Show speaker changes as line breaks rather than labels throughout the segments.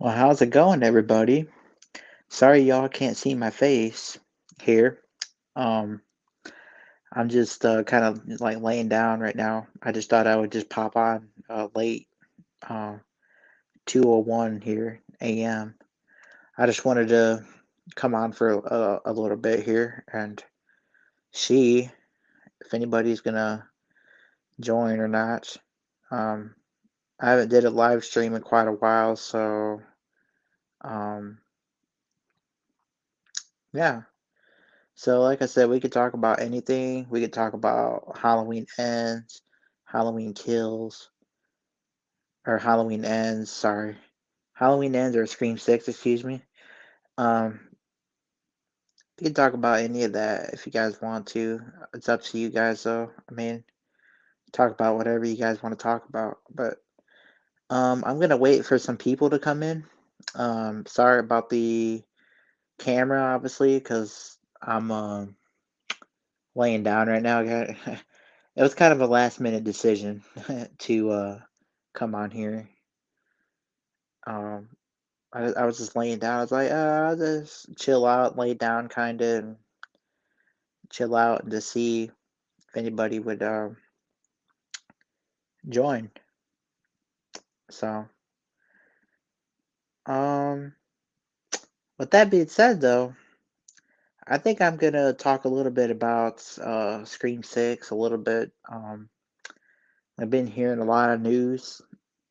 Well, how's it going, everybody? Sorry y'all can't see my face here. Um, I'm just kind of like laying down right now. I just thought I would just pop on late, uh, 2:01 here a.m. I just wanted to come on for a little bit here and see if anybody's gonna join or not. Um, I haven't did a live stream in quite a while, so um, yeah. So, like I said, we could talk about anything. We could talk about Halloween ends, Halloween kills, or Halloween ends. Sorry, Halloween ends or Scream Six. Excuse me. Um, we can talk about any of that if you guys want to. It's up to you guys, though. I mean, talk about whatever you guys want to talk about. But I'm gonna wait for some people to come in. Sorry about the camera, obviously, because I'm laying down right now. It was kind of a last minute decision to come on here. Um, I was just laying down. I was like, I'll just chill out, lay down, kind of, and chill out, and to see if anybody would join. So, um, with that being said, though, I think I'm gonna talk a little bit about Scream Six a little bit. I've been hearing a lot of news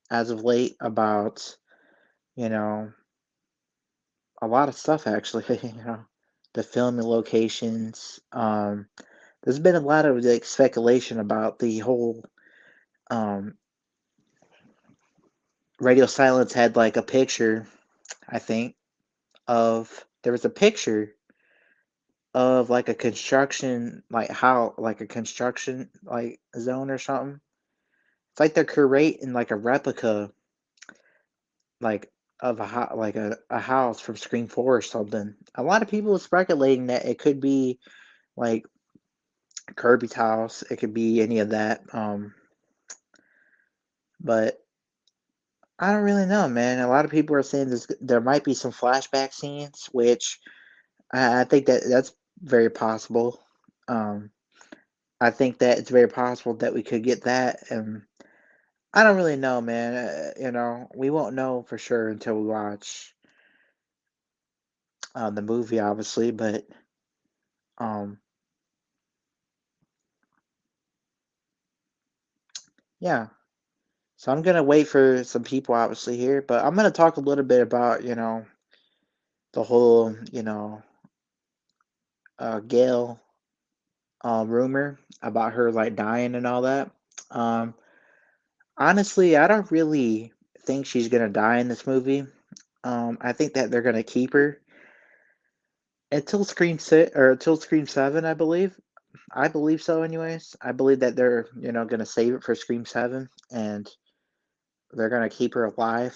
as of late about, you know, a lot of stuff actually. The filming locations. There's been a lot of like speculation about the whole um, Radio Silence had like a picture, I think, of there was a picture of like a construction like a construction like zone or something. It's like they're creating like a replica like of a house from Scream 4 or something. A lot of people are speculating that it could be like Kirby's house. It could be any of that. But I don't really know, man. A lot of people are saying there might be some flashback scenes, which I think that's very possible. Um, I think that it's very possible that we could get that, and I don't really know, man. We won't know for sure until we watch the movie, obviously. But um, yeah. So I'm gonna wait for some people, obviously here, but I'm gonna talk a little bit about the whole Gail rumor about her like dying and all that. Um, Honestly, I don't really think she's gonna die in this movie. I think that they're gonna keep her until Scream Six or until Scream Seven, I believe. I believe so, anyways. I believe that they're gonna save it for Scream Seven, and they're gonna keep her alive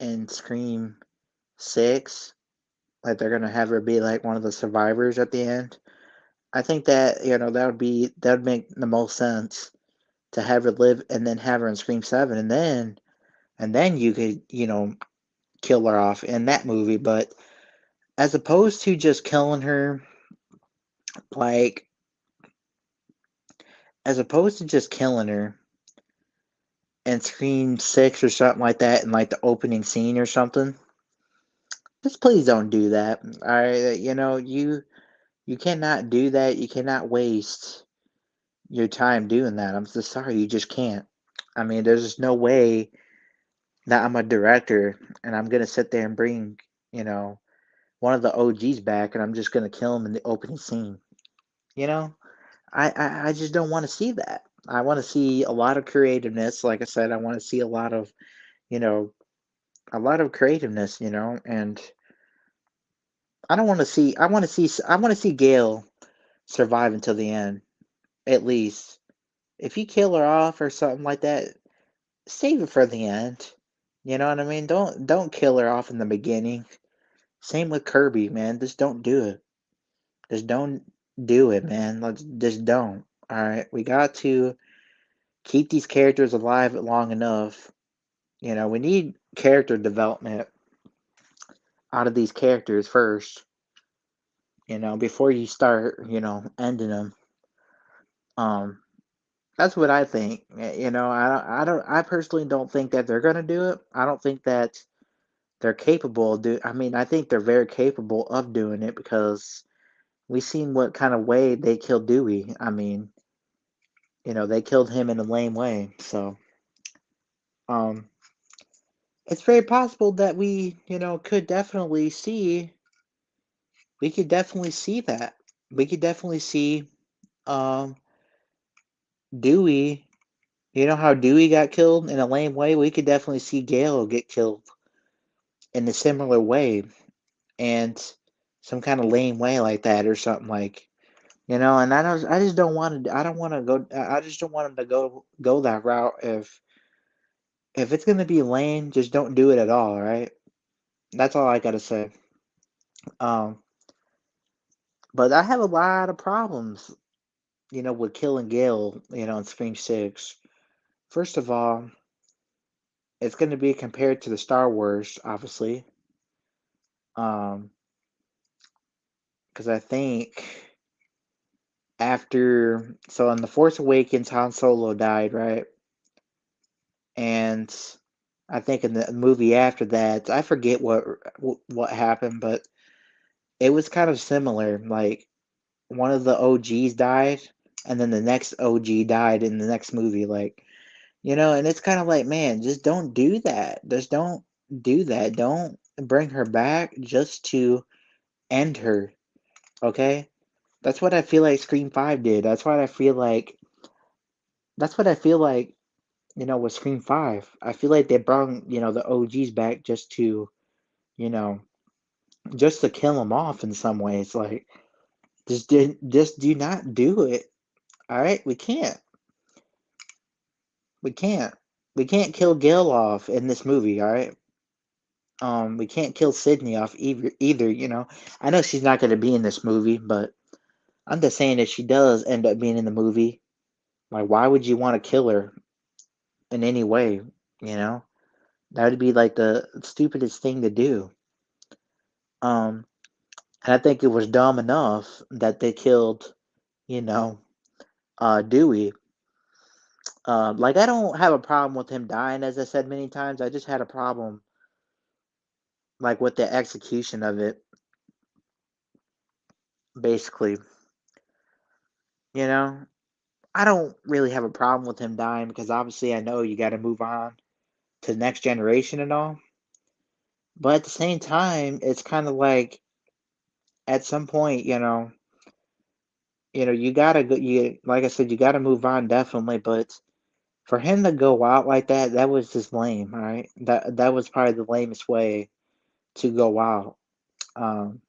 in Scream Six. Like they're gonna have her be like one of the survivors at the end. I think that that would make the most sense to have her live and then have her in Scream Seven, and then you could kill her off in that movie. But as opposed to just killing her, like as opposed to just killing her in Scream Six or something like that, in like the opening scene or something, just please don't do that. You cannot do that. You cannot waste your time doing that. I'm so sorry, you just can't. I mean, there's just no way that I'm a director and I'm gonna sit there and bring, you know, one of the OGs back and I'm just gonna kill him in the opening scene. You know, I just don't want to see that. I want to see a lot of creativeness. Like I said, I want to see you know, a lot of creativeness. And I don't want to see. I want to see Gail survive until the end, at least. If you kill her off or something like that, save it for the end. You know what I mean? Don't kill her off in the beginning. Same with Kirby, man. Just don't do it. Just don't do it, man. Let's just don't. All right, we got to keep these characters alive long enough We need character development out of these characters first, before you start, ending them. Um, that's what I think. I personally don't think that they're gonna do it. I don't think that they're capable of do. I mean, I think they're very capable of doing it because we've seen what kind of way they killed Dewey. I mean, they killed him in a lame way. So, um, it's very possible that we could definitely see that. We could definitely see um Dewey. You know how Dewey got killed in a lame way? We could definitely see Gale get killed in a similar way and some kind of lame way like that or something and I just don't want to I don't want to go I just don't want him to go that route if it's going to be lame, just don't do it at all, right? That's all I got to say. Um but I have a lot of problems, with killing Gale, in Scream 6. First of all, it's going to be compared to the Star Wars, obviously. Um, because I think in The Force Awakens, Han Solo died, right? And I think in the movie after that, I forget what happened, but it was kind of similar. Like one of the OGs died, and then the next OG died in the next movie. And it's kind of like, man, just don't do that. Just don't do that. Don't bring her back just to end her. Okay? That's what I feel like Scream 5 did. That's what I feel like, with Scream 5. I feel like they brought, the OGs back you know, just to kill them off in some ways. Like, just do not do it. All right? We can't. We can't. We can't kill Gil off in this movie, all right? We can't kill Sydney off either. I know she's not going to be in this movie, but I'm just saying if she does end up being in the movie, like, why would you want to kill her in any way? You know, that would be like the stupidest thing to do. Um, and I think it was dumb enough that they killed, you know, Dewey. Like, I don't have a problem with him dying, as I said many times. I just had a problem, like, with the execution of it, basically. You know, I don't really have a problem with him dying because obviously I know you got to move on to the next generation and all. But at the same time, it's kind of like at some point, you gotta go. You like I said, you gotta move on definitely. But for him to go out like that, that was just lame. All right, that was probably the lamest way to go out. Um,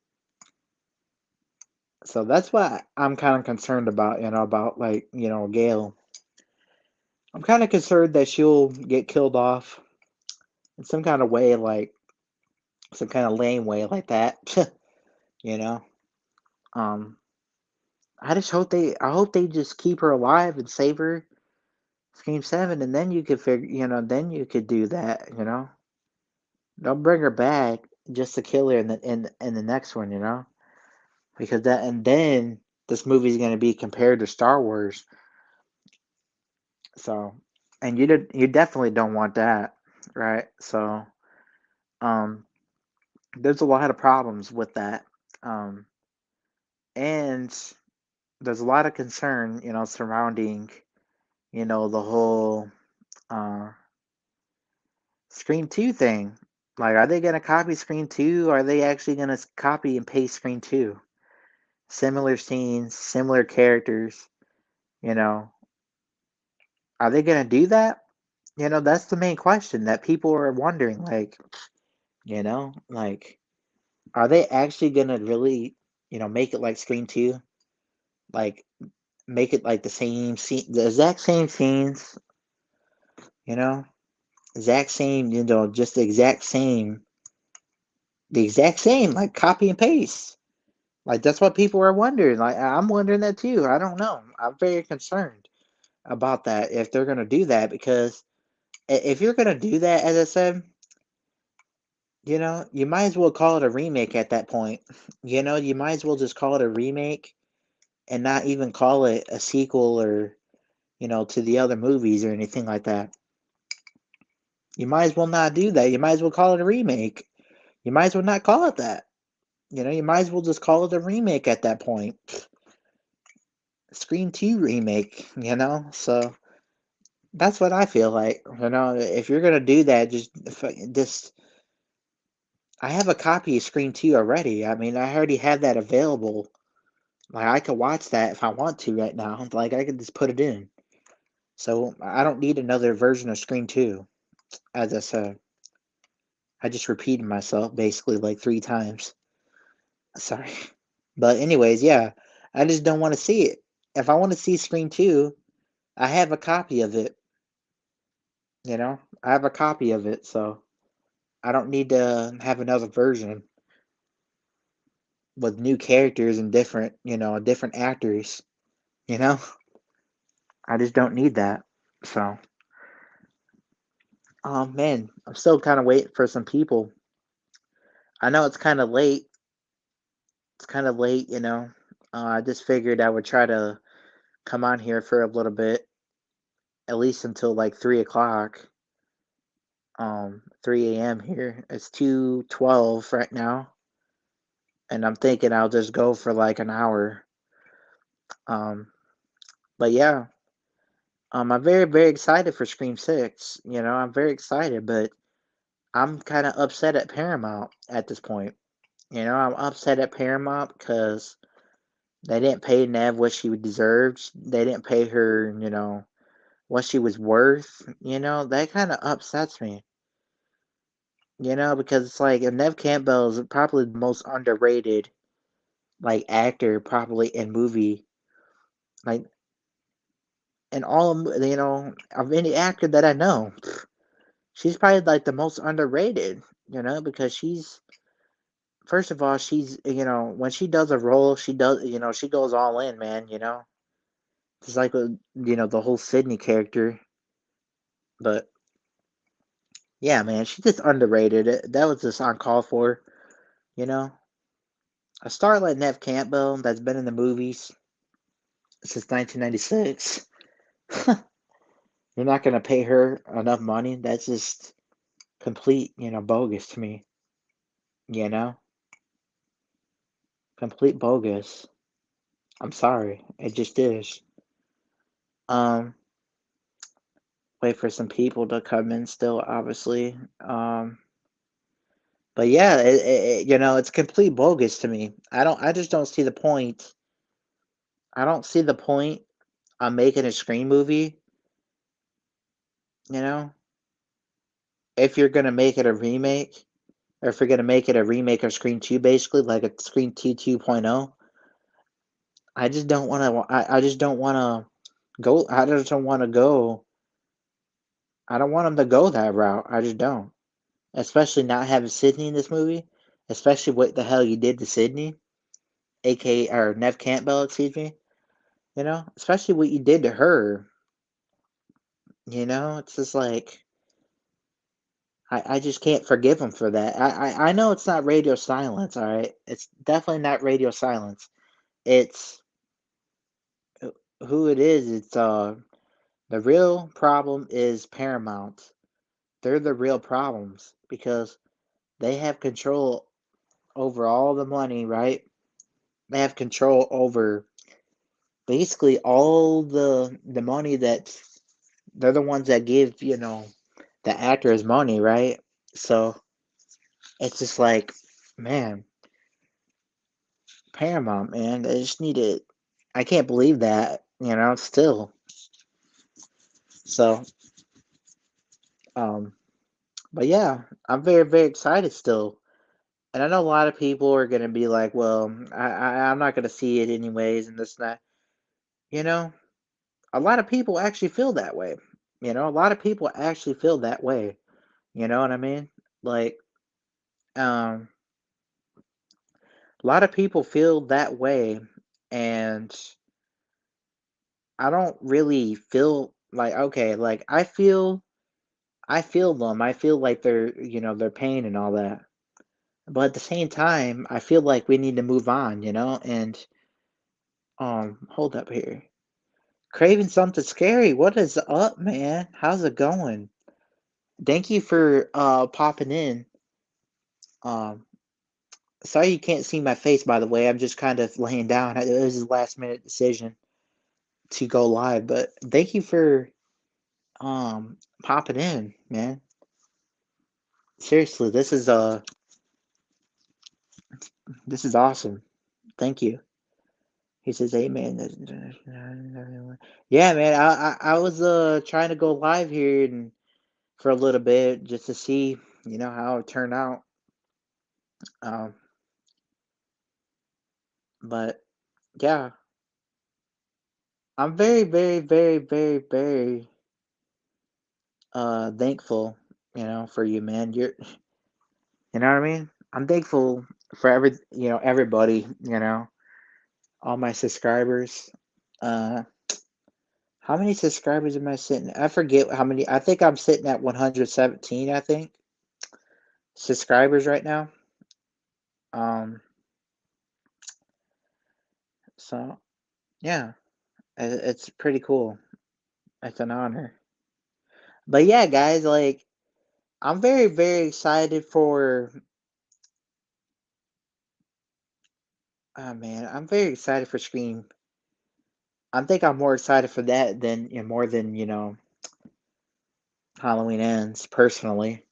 so that's what I'm kind of concerned about. About like Gail. I'm kind of concerned that she'll get killed off in some kind of way, like some kind of lame way like that. you know. Um, I hope they just keep her alive and save her Scream 7, and then you could then you could do that. Don't bring her back just to kill her in the next one. Because and then this movie's going to be compared to Star Wars. So, and you definitely don't want that, right? So, um, there's a lot of problems with that. Um, and there's a lot of concern, surrounding, the whole uh Scream 2 thing. Like, are they gonna copy Scream 2? Or are they actually gonna copy and paste Scream 2? Similar scenes, similar characters, you know. Are they gonna do that? That's the main question that people are wondering. Like, are they actually gonna really, make it like Scream 2? Like, make it like the same scene, the exact same scenes, you know? Exact same, just the exact same, like copy and paste. Like that's what people are wondering. Like I'm wondering that too. I don't know. I'm very concerned about that if they're gonna do that because If you're gonna do that, as I said, you might as well call it a remake at that point. You might as well just call it a remake and not even call it a sequel or, to the other movies or anything like that. You might as well not do that. You might as well call it a remake. You might as well not call it that. You might as well just call it a remake at that point. Scream 2 remake. So that's what I feel like. If you're gonna do that, just I have a copy of Scream 2 already. I mean, I already have that available. Like I could watch that if I want to right now. Like I could just put it in. So I don't need another version of Scream 2. As I said, I just repeated myself basically like 3 times. Sorry. But anyways, yeah, I just don't want to see it. If I want to see Scream 2, I have a copy of it, I have a copy of it, so I don't need to have another version with new characters and different actors, you know? I just don't need that. So, oh man, I'm still kind of waiting for some people. I know it's kind of late. It's kind of late. I just figured I would try to come on here for a little bit, at least until like 3 o'clock, 3 a.m. here. It's 2:12 right now, and I'm thinking I'll just go for like an hour. Um, but yeah, I'm very, very excited for Scream 6. I'm very excited, but I'm kind of upset at Paramount at this point. I'm upset at Paramount because they didn't pay Nev what she deserved. They didn't pay her, what she was worth. That kind of upsets me. Because it's like Nev Campbell is probably the most underrated like actor probably in movie, like in all of any actor that I know. She's probably like the most underrated. Because she's first of all, she's when she does a role, she goes all in, man. Just like with the whole Sydney character. But yeah, man, she's just underrated. That was just uncalled for. You know, a star like Nev Campbell that's been in the movies since 1996. You're not gonna pay her enough money. That's just complete, bogus to me. You know, complete bogus. I'm sorry, it just is. Um, wait for some people to come in still, obviously. But yeah, it's complete bogus to me. I just don't see the point. I don't see the point on making a Scream movie, you know, if you're gonna make it a remake, or if you're gonna make it a remake of Scream 2, basically, like a Scream 2 2.0. I just don't want to. I just don't want to go. I just don't want to go. I don't want them to go that route. I just don't. Especially not having Sydney in this movie. Especially what the hell you did to Sydney, aka or Nev Campbell, excuse me. Especially what you did to her. It's just like I just can't forgive him for that. I know it's not radio silence, all right? It's definitely not radio silence. It's who it is. It's the real problem is Paramount. They're the real problems because they have control over all the money, right? They have control over basically all the money that they're the ones that give, the actors money, right? So it's just like, man, Paramount, man, they just need it. I can't believe that, still. So, um, but yeah, I'm very, very excited still. And I know a lot of people are gonna be like, well, I'm not gonna see it anyways, and this and that. You know, a lot of people actually feel that way. A lot of people actually feel that way. You know what I mean? Like, um, a lot of people feel that way, and I don't really feel like okay, like I feel I feel them. I feel like their pain and all that. But at the same time, I feel like we need to move on, and hold up here. Craving something scary. What is up, man? How's it going? Thank you for popping in. Um Sorry you can't see my face, by the way. I'm just kind of laying down. It was a last minute decision to go live, but thank you for popping in, man. Seriously, this is awesome. Thank you. He says, "Amen." Yeah, man. I was trying to go live here and for a little bit just to see, how it turned out. Um, but yeah, I'm very, very, very, very, very thankful, for you, man. You know what I mean? I'm thankful for everybody, all my subscribers. Uh, how many subscribers am I sitting? I forget how many. I think I'm sitting at 117, I think, subscribers right now. Um, so yeah, it's pretty cool. It's an honor. But yeah, guys, like I'm very, very excited for. Oh man, I'm very excited for Scream. I think I'm more excited for that than more than Halloween Ends personally.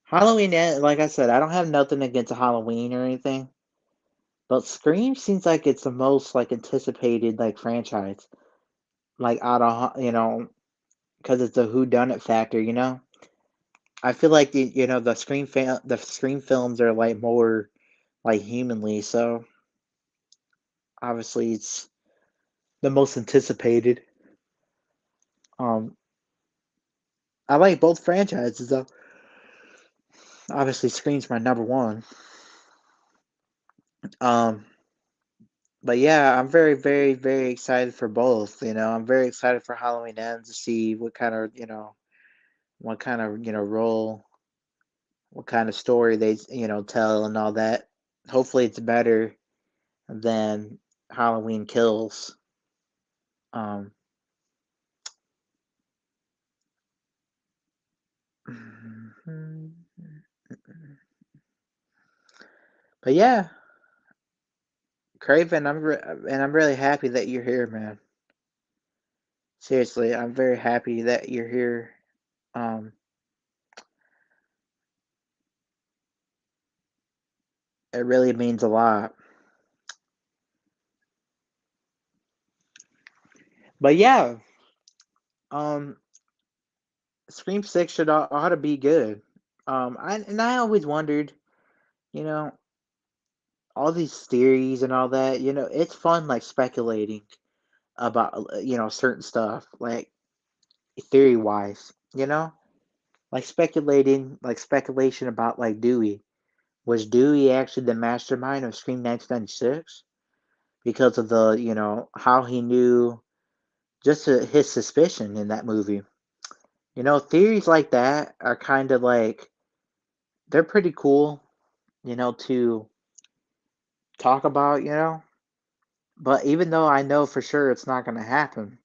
Halloween Ends, like I said, I don't have nothing against Halloween or anything, but Scream seems like it's the most like anticipated like franchise, like out of because it's a who done it factor. I feel like the Scream films are like more like humanly, so obviously it's the most anticipated. Um, I like both franchises though. Obviously, Scream's my number one. Um, but yeah, I'm very, very, very excited for both. I'm very excited for Halloween Ends to see what kind of role, what kind of story they tell and all that. Hopefully, it's better than Halloween Kills. Um, but yeah, Craven, and I'm really happy that you're here, man. Seriously, I'm very happy that you're here. Um, it really means a lot. But yeah, um, Scream Six should ought to be good. I always wondered, you know, all these theories and all that. It's fun like speculating about certain stuff, like theory wise. Like speculation about like Dewey. Was Dewey actually the mastermind of Scream 1996 because of the how he knew just his suspicion in that movie? Theories like that are kind of like they're pretty cool, to talk about, But even though I know for sure it's not going to happen,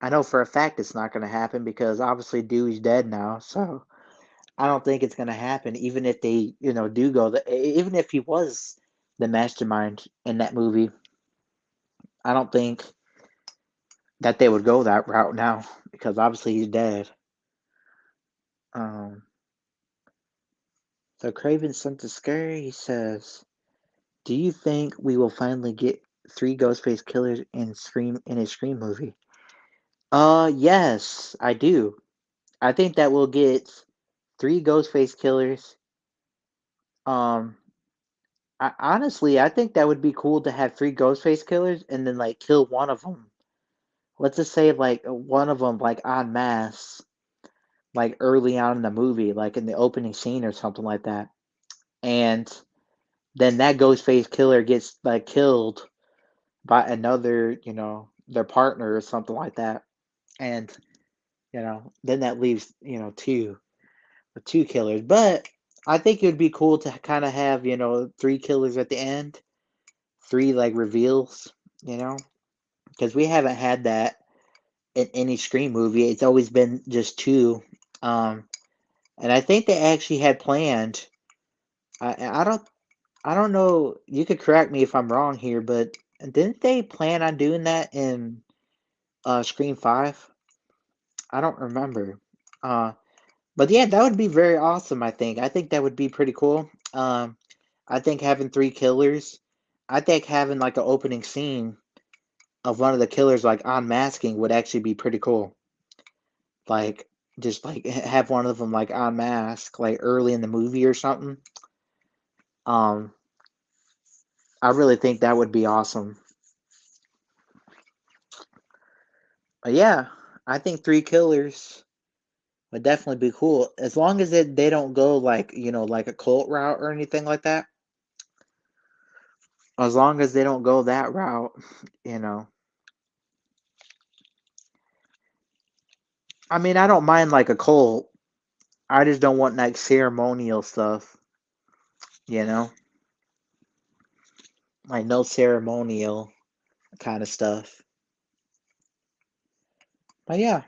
I know for a fact it's not going to happen because obviously Dewey's dead now. So I don't think it's going to happen, even if they, do even if he was the mastermind in that movie. I don't think that they would go that route now because obviously he's dead. Um, so Craven something scary. He says, "Do you think we will finally get three Ghostface killers in a Scream movie?" Yes, I do. I think that we'll get three Ghostface killers. Um, I think that would be cool to have three Ghostface killers and then like kill one of them. Let's just say like one of them like en masse, like early on in the movie, like in the opening scene or something like that, and then that Ghostface killer gets like killed by another, their partner or something like that, and Then that leaves, two with two killers. But I think it would be cool to kind of have, three killers at the end, three like reveals, you know, because we haven't had that in any Scream movie. It's always been just two. Um, and I think they actually had planned. I don't know. You could correct me if I'm wrong here, but didn't they plan on doing that in Scream 5? I don't remember. Uh, but yeah, that would be very awesome, I think. I think that would be pretty cool. I think having three killers, I think having like an opening scene of one of the killers like unmasking would actually be pretty cool. Like just like have one of them like unmask like early in the movie or something. Um, I really think that would be awesome. But yeah, I think three killers would definitely be cool as long as they don't go like like a cult route or anything like that. As long as they don't go that route, you know. I mean, I don't mind like a cult. I just don't want like ceremonial stuff, you know, like no ceremonial kind of stuff. But yeah,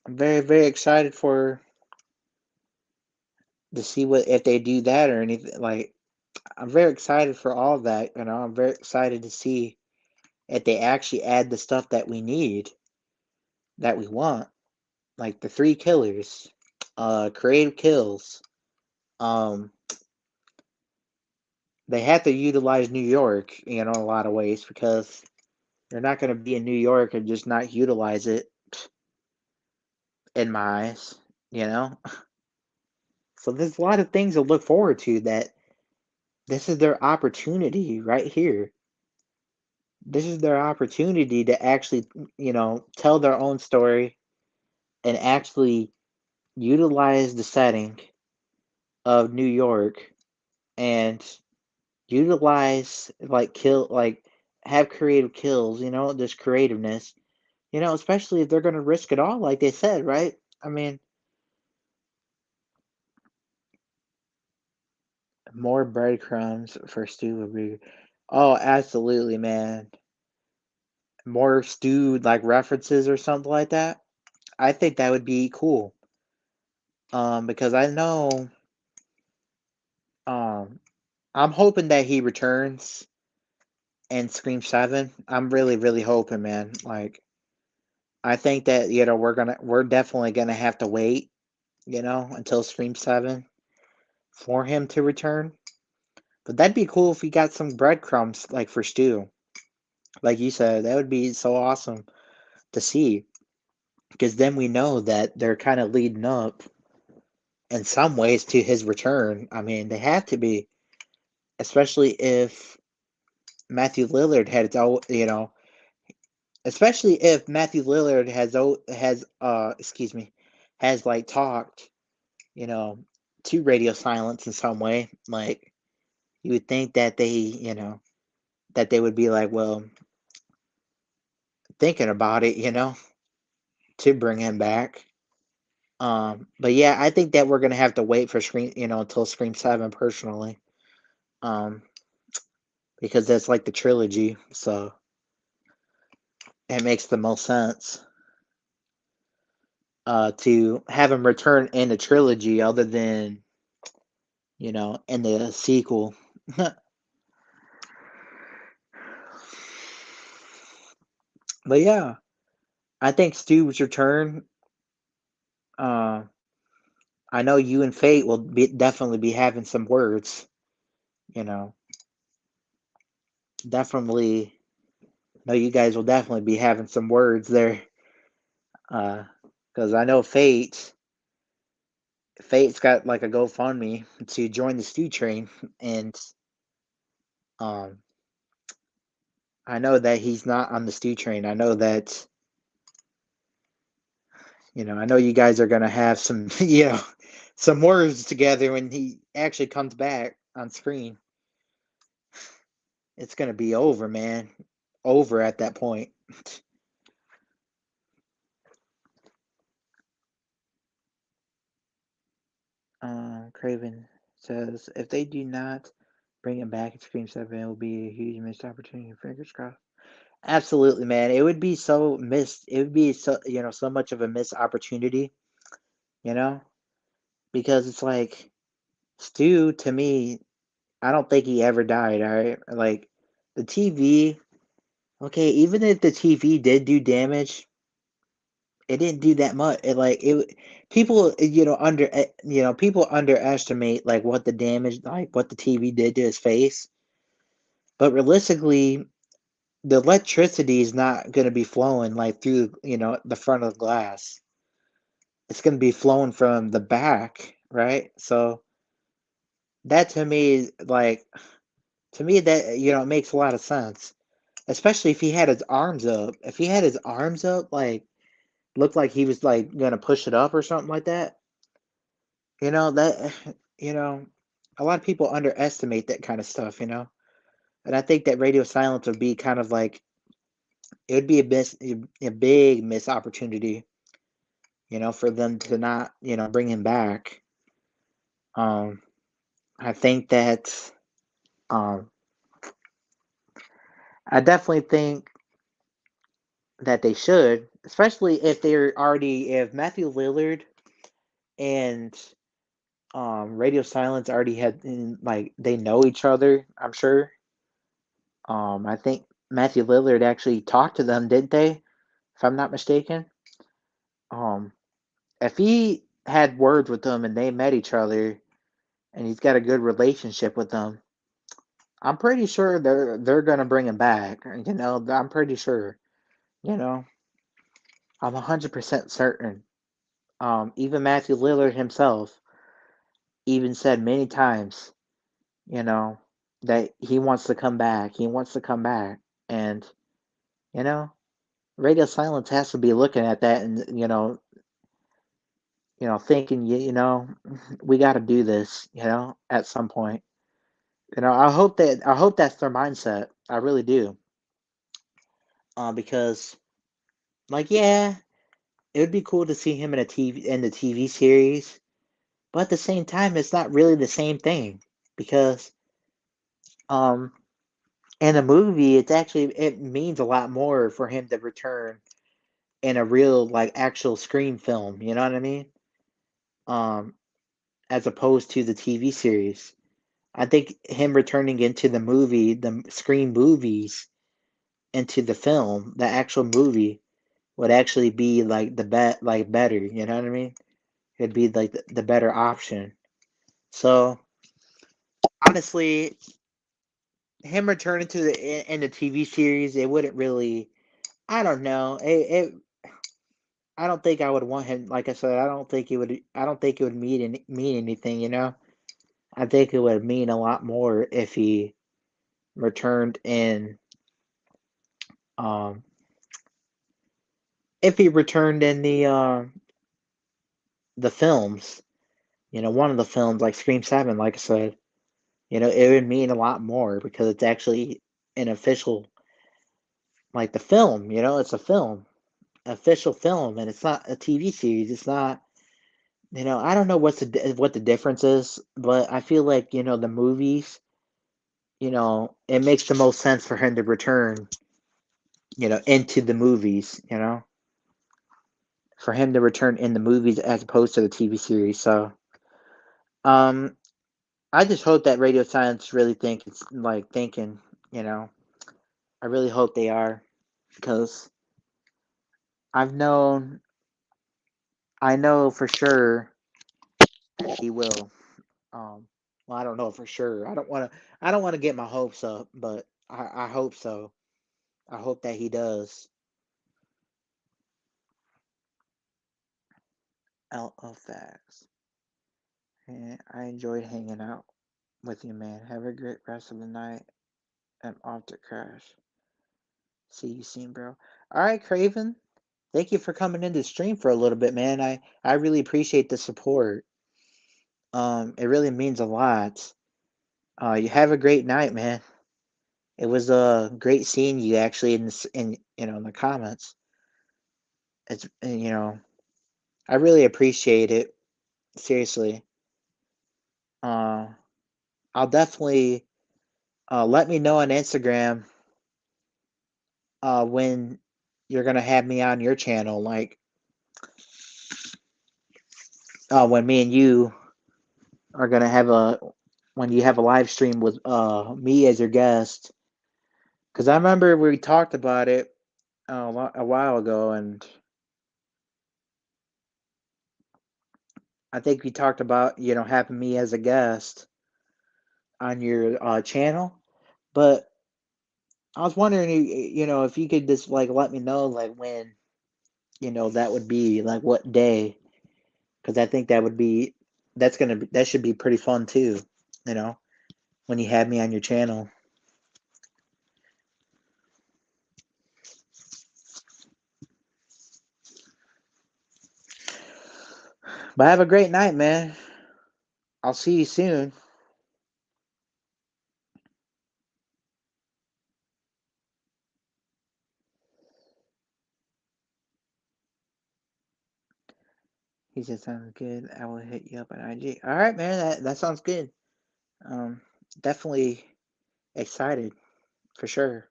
I'm very very excited for to see what if they do that or anything. Like I'm very excited for all that. I'm very excited to see if they actually add the stuff that we need, that we want, like the three killers, creative kills. Um, they have to utilize New York, in a lot of ways because they're not going to be in New York and just not utilize it, in my eyes, you know? So there's a lot of things to look forward to that this is their opportunity right here. This is their opportunity to actually, tell their own story and actually utilize the setting of New York and utilize have creative kills, this creativeness, especially if they're going to risk it all, like they said, right? I mean, more breadcrumbs for Stu would be. Oh, absolutely, man. More Stu like references or something like that. I think that would be cool. Because I know, um, I'm hoping that he returns in Scream 7. I'm really, really hoping, man. Like, I think that, we're definitely gonna have to wait, until Scream 7 for him to return. But that'd be cool if we got some breadcrumbs like for Stu. Like you said, that would be so awesome to see. Because then we know that they're kind of leading up in some ways to his return. I mean, they have to be, especially if Matthew Lillard had, especially if Matthew Lillard excuse me, has like talked, you know, to Radio Silence in some way. Like you would think that that they would be like, well, thinking about it, to bring him back. But yeah, I think that we're gonna have to wait for until Scream 7 personally. Um, because that's like the trilogy, so it makes the most sense to have him return in the trilogy other than, in the sequel. But yeah, I think Stu's return, uh, I know you and Fate will definitely be having some words, you know, definitely know you guys will definitely be having some words there. Because I know Fate's got like a GoFundMe to join the Stu train, and um, I know that he's not on the Stu train. I know that I know you guys are gonna have some some words together when he actually comes back on screen. It's gonna be over, man. Over at that point. Craven says if they do not bring him back at Scream 7, it will be a huge missed opportunity. Fingers crossed. Absolutely, man. It would be so missed. It would be so so much of a missed opportunity. You know, because it's like Stu to me. I don't think he ever died. All right, like the TV. Okay, even if the TV did do damage, it didn't do that much. People, people underestimate like what the damage, like what the TV did to his face. But realistically, the electricity is not going to be flowing like through, the front of the glass. It's going to be flowing from the back, right? So that to me, that it makes a lot of sense. Especially if he had his arms up. If he had his arms up, like looked like he was like gonna push it up or something like that. That you know, a lot of people underestimate that kind of stuff. And I think that radio silence would be kind of like it would be a big missed opportunity. For them to not bring him back. Um, I think that um, I definitely think that they should, especially if if Matthew Lillard and Radio Silence already like they know each other. I'm sure. I think Matthew Lillard actually talked to them, didn't they? If I'm not mistaken. Um, if he had words with them and they met each other, and he's got a good relationship with them, I'm pretty sure they're gonna bring him back. I'm pretty sure. You know, I'm 100% certain. Even Matthew Lillard himself even said many times, you know, that he wants to come back. He wants to come back, and you know, Radio Silence has to be looking at that and thinking, we got to do this, at some point. I hope that's their mindset. I really do. Because like, yeah, it would be cool to see him in the TV series, but at the same time, it's not really the same thing because um in a movie, it means a lot more for him to return in a real like actual screen film. You know what I mean? Um, as opposed to the TV series. I think him returning into the screen movies, into the film, the actual movie, would actually be like like better. You know what I mean? It'd be like the better option. So honestly, him returning to in the TV series, it wouldn't really. I don't know. I don't think I would want him. Like I said, I don't think it would. I don't think it would mean anything. I think it would mean a lot more if he returned in um the films, one of the films like Scream 7, like I said, it would mean a lot more because it's actually an official like the film, it's a film, official film, and it's not a TV series. It's not, I don't know what the difference is, but I feel like, the movies, it makes the most sense for him to return, into the movies, for him to return in the movies as opposed to the TV series. So, um, I just hope that Radio Silence really it's like thinking, you know. I really hope they are because I've known, I know for sure that he will. Um, well, I don't know for sure. I don't want to get my hopes up, but I hope so. I hope that he does. LFX. And I enjoyed hanging out with you, man. Have a great rest of the night. I'm off to crash. See you soon, bro. All right, Craven. Thank you for coming into the stream for a little bit, man. I really appreciate the support. It really means a lot. You have a great night, man. It was great seeing you actually in the comments. It's I really appreciate it. Seriously. Uh, I'll definitely let me know on Instagram when you're gonna have me on your channel, like when me and you are gonna have a when you have a live stream with me as your guest. Because I remember we talked about it a while ago, and I think we talked about having me as a guest on your channel. But I was wondering, if you could just like let me know like when that would be, like what day, because I think that should be pretty fun too. You know, when you have me on your channel. But have a great night, man. I'll see you soon. He said sounds good. I will hit you up on IG. All right, man. That sounds good. Um, Definitely excited for sure.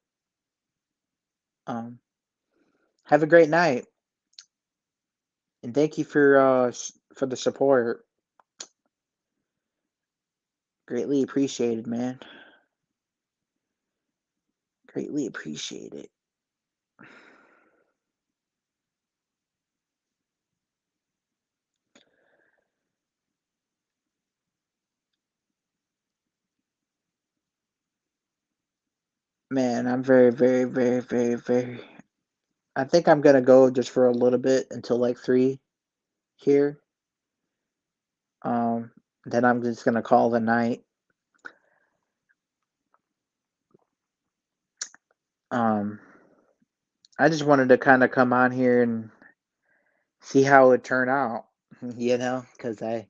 Um, have a great night, and thank you for the support. Greatly appreciated, man. Greatly appreciate it. Man, I'm very, very, very, very, very. I think I'm gonna go just for a little bit until like 3 here. Um, then I'm just gonna call the night. Um, I just wanted to kind of come on here and see how it turned out, because I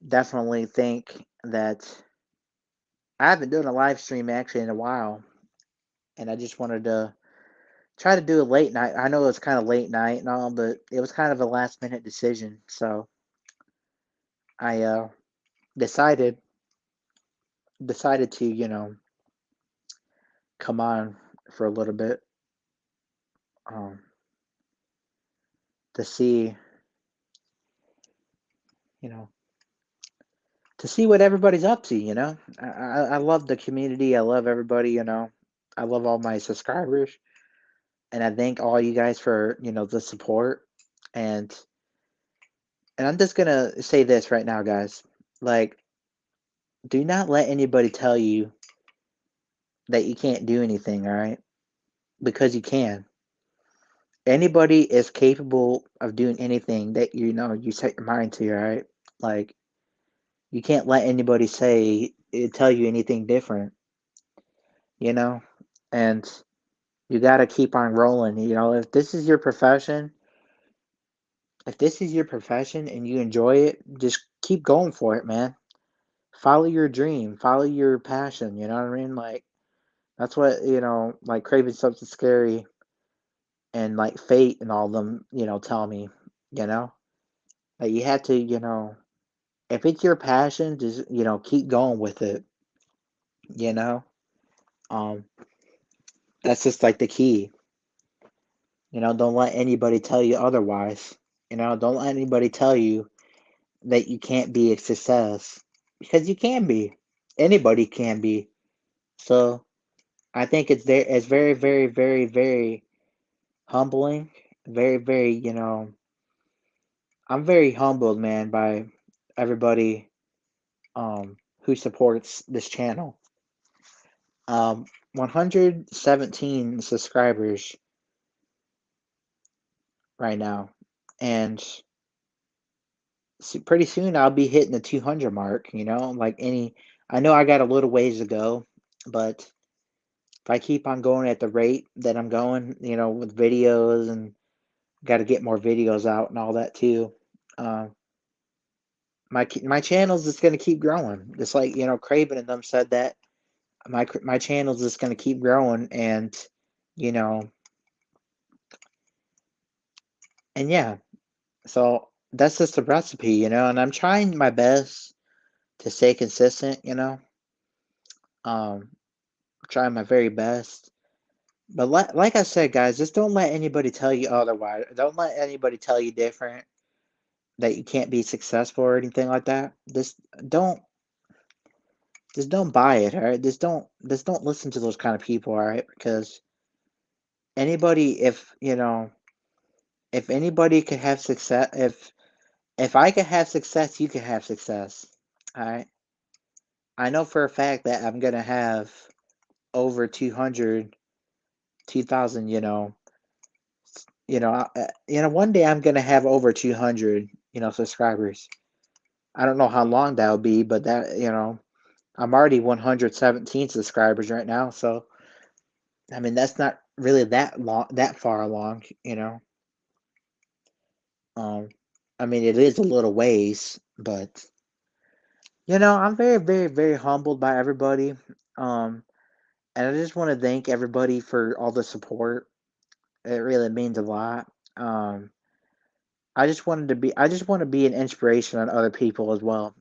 definitely think that I haven't done a live stream actually in a while, and I just wanted to try to do a late night. I know it's kind of late night and all, but it was kind of a last minute decision, so I decided decided to come on for a little bit um, to see you know to see what everybody's up to. I love the community. I love everybody. I love all my subscribers, and I thank all you guys for the support. And I'm just gonna say this right now, guys. Like, do not let anybody tell you that you can't do anything. All right, because you can. Anybody is capable of doing anything that you set your mind to. All right, like you can't let anybody tell you anything different. You know, and you got to keep on rolling. If this is your profession, and you enjoy it, just keep going for it, man. Follow your dream, follow your passion. You know what I mean? Like that's what like Craving Something Scary and like Fate and all of them, tell me. You know, that you have to, if it's your passion, just keep going with it. You know, um, that's just like the key. Don't let anybody tell you otherwise. Don't let anybody tell you that you can't be a success because you can be. Anybody can be. So I think it's very, very, very, very humbling. Very, very, I'm very humbled, man, by everybody who supports this channel. 117 subscribers right now, and pretty soon I'll be hitting the 200 mark. I know I got a little ways to go, but if I keep on going at the rate that I'm going, with videos and got to get more videos out and all that too. Uh, my channel's just gonna keep growing. Just like Craven and them said that my channel's just gonna keep growing, and you know, and yeah. So that's just the recipe, and I'm trying my best to stay consistent, um, trying my very best. But like I said, guys, just don't let anybody tell you otherwise. Don't let anybody tell you different, that you can't be successful or anything like that. Don't just don't buy it, all right? Just don't listen to those kind of people, all right? Because anybody, if anybody could have success, if I could have success, you can have success. All right. I know for a fact that I'm gonna have over 200, 2,000. One day I'm gonna have over 200, subscribers. I don't know how long that'll be, but I'm already 117 subscribers right now. So I mean, that's not really that long, that far along. Um, I mean, it is a little ways, but I'm very, very, very humbled by everybody. Um, and I just want to thank everybody for all the support. It really means a lot. Um, I just want to be an inspiration on other people as well.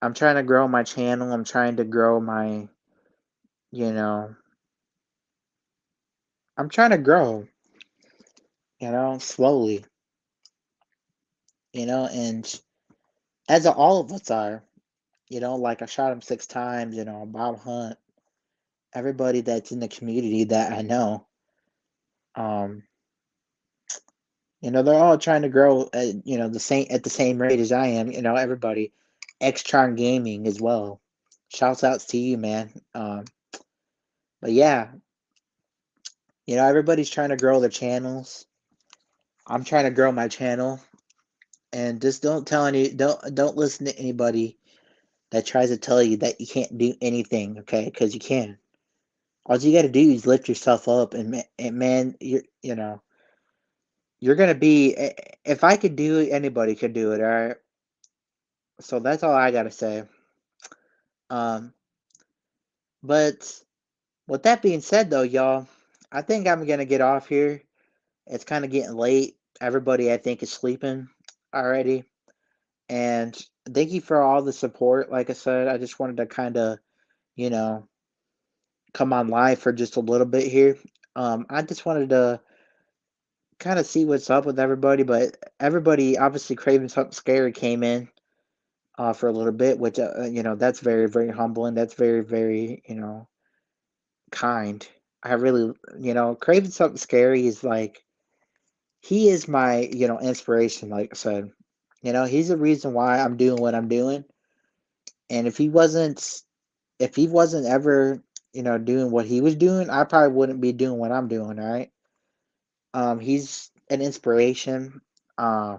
I'm trying to grow my channel. I'm trying to grow you know, I'm trying to grow, slowly, and as all of us are, like I shot him 6 times, Bob Hunt, everybody that's in the community that I know, um, they're all trying to grow at the same rate as I am, everybody. Xtron Gaming as well. Shouts outs to you, man. But yeah, everybody's trying to grow their channels. I'm trying to grow my channel, and just don't listen to anybody that tries to tell you that you can't do anything, okay? Because you can. All you got to do is lift yourself up, and man, you're gonna be. If I could do it, anybody could do it. All right. So that's all I gotta say. Um, but with that being said, though, y'all, I think I'm gonna get off here. It's kind of getting late. Everybody, I think, is sleeping already. And thank you for all the support. Like I said, I just wanted to kind of, you know, come on live for just a little bit here. I just wanted to kind of see what's up with everybody, but everybody, obviously, craving something scary came in for a little bit, which that's very, very humbling. That's very, very, kind. I really, craving something scary is like he is my, inspiration. Like I said, he's the reason why I'm doing what I'm doing. And if he wasn't ever, doing what he was doing, I probably wouldn't be doing what I'm doing. All right. He's an inspiration. Uh,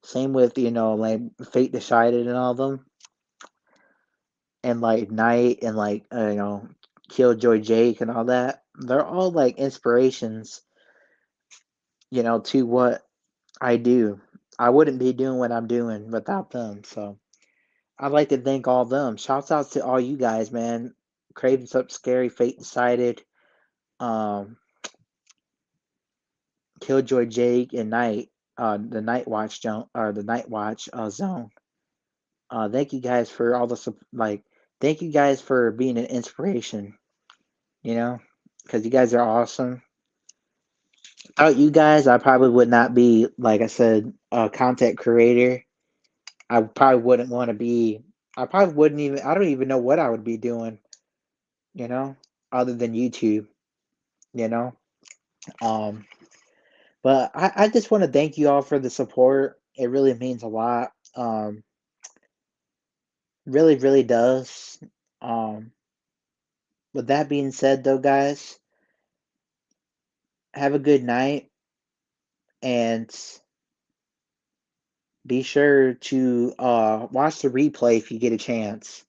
Same with like Fate Decided and all of them, and like Knight and like Killjoy Jake and all that. They're all like inspirations, to what I do. I wouldn't be doing what I'm doing without them. So I'd like to thank all of them. Shouts out to all you guys, man. Craving Up Scary, Fate Decided, um, Killjoy Jake and Night, the Night Watch zone or the Night Watch zone. Thank you guys for all the thank you guys for being an inspiration, you know, because you guys are awesome. Without you guys, I probably would not be, like I said, a content creator. I probably wouldn't want to be. I probably wouldn't even. I don't even know what I would be doing, you know, other than YouTube, you know. Um, but I just want to thank you all for the support. It really means a lot. Really, really does. Um, with that being said, though, guys, have a good night and be sure to watch the replay if you get a chance.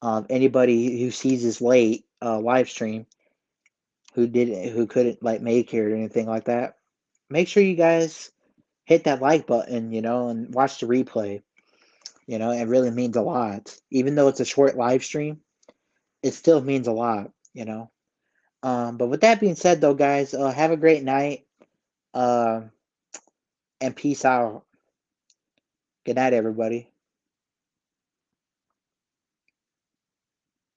Anybody who sees this late live stream who couldn't like make it or anything like that, make sure you guys hit that like button, and watch the replay. It really means a lot. Even though it's a short live stream, it still means a lot. But with that being said, though, guys, have a great night uh, and peace out. Good night, everybody.